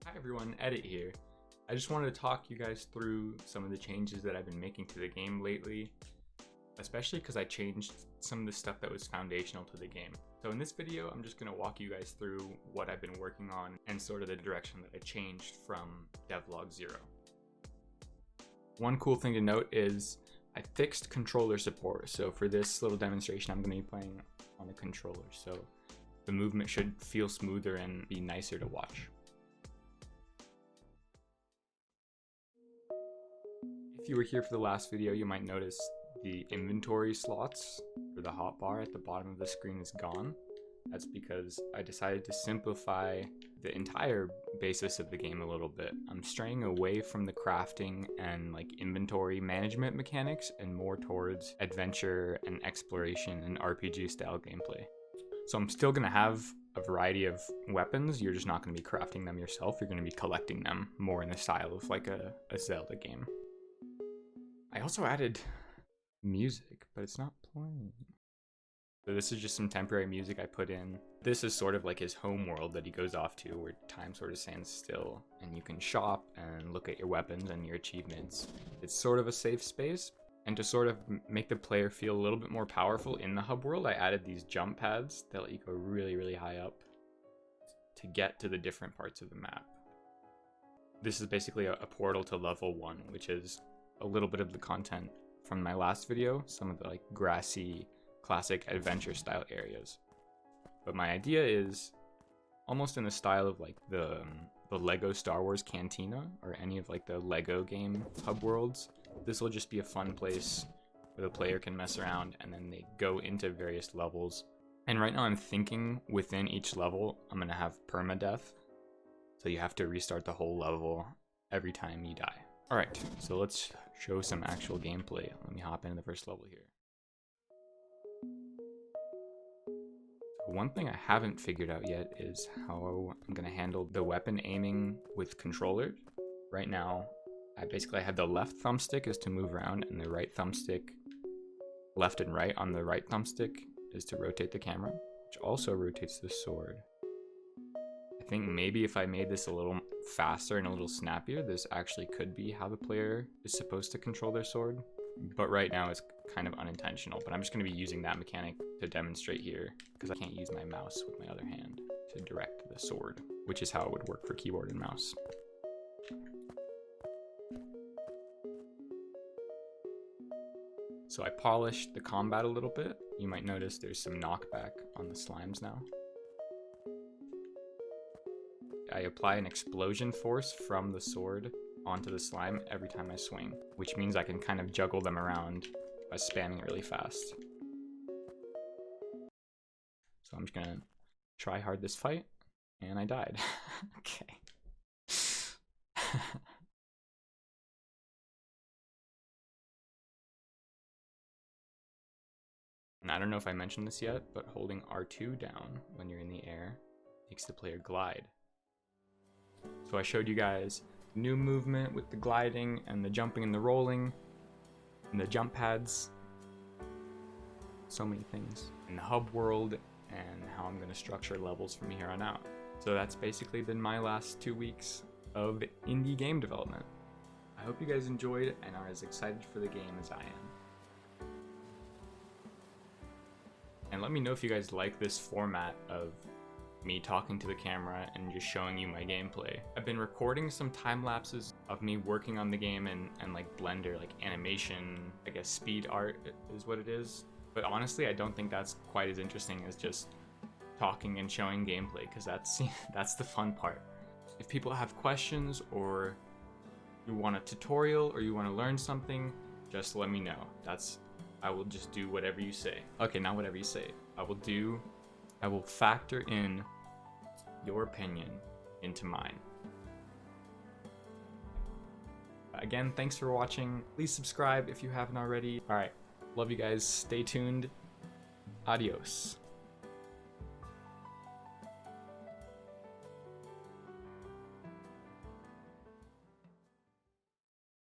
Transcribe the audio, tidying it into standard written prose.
Hi everyone, Edit here. I just wanted to talk you guys through some of the changes that I've been making to the game lately, especially because I changed some of the stuff that was foundational to the game. So in this video, I'm just going to walk you guys through what I've been working on and sort of the direction that I changed from Devlog 0. One cool thing to note is I fixed controller support. So for this little demonstration, I'm going to be playing on a controller. So the movement should feel smoother and be nicer to watch. If you were here for the last video, you might notice the inventory slots for the hotbar at the bottom of the screen is gone. That's because I decided to simplify the entire basis of the game a little bit. I'm straying away from the crafting and inventory management mechanics and more towards adventure and exploration and RPG style gameplay. So I'm still gonna have a variety of weapons. You're just not gonna be crafting them yourself. You're gonna be collecting them more in the style of like a Zelda game. I also added music, but it's not playing. So this is just some temporary music I put in. This is sort of like his home world that he goes off to, where time sort of stands still and you can shop and look at your weapons and your achievements. It's sort of a safe space. And to sort of make the player feel a little bit more powerful in the hub world, I added these jump pads that let you go really, really high up to get to the different parts of the map. This is basically a portal to level 1, which is a little bit of the content from my last video, some of the grassy classic adventure style areas. But my idea is almost in the style of the Lego Star Wars Cantina or any of the Lego game hub worlds. This will just be a fun place where the player can mess around and then they go into various levels. And right now I'm thinking within each level I'm gonna have permadeath, so you have to restart the whole level every time you die. Alright, so let's show some actual gameplay. Let me hop into the first level here. So one thing I haven't figured out yet is how I'm going to handle the weapon aiming with controller. Right now, I have the left thumbstick is to move around, and the right thumbstick, left and right on the right thumbstick, is to rotate the camera, which also rotates the sword. I think maybe if I made this a little faster and a little snappier, this actually could be how the player is supposed to control their sword. But right now it's kind of unintentional, but I'm just going to be using that mechanic to demonstrate here because I can't use my mouse with my other hand to direct the sword, which is how it would work for keyboard and mouse. So I polished the combat a little bit. You might notice there's some knockback on the slimes now. I apply an explosion force from the sword onto the slime every time I swing, which means I can kind of juggle them around by spamming really fast. So I'm just gonna try hard this fight, and I died. Okay. And I don't know if I mentioned this yet, but holding R2 down when you're in the air makes the player glide. So I showed you guys new movement with the gliding and the jumping and the rolling and the jump pads. So many things in the hub world and how I'm going to structure levels from here on out. So that's basically been my last 2 weeks of indie game development. I hope you guys enjoyed and are as excited for the game as I am. And let me know if you guys like this format of me talking to the camera and just showing you my gameplay. I've been recording some time lapses of me working on the game and Blender, animation, I guess speed art is what it is. But honestly, I don't think that's quite as interesting as just talking and showing gameplay, because that's the fun part. If people have questions or you want a tutorial or you want to learn something, just let me know. I will just do whatever you say. Okay, not whatever you say. I will factor in your opinion into mine. Again, thanks for watching. Please subscribe if you haven't already. Alright, love you guys. Stay tuned. Adios.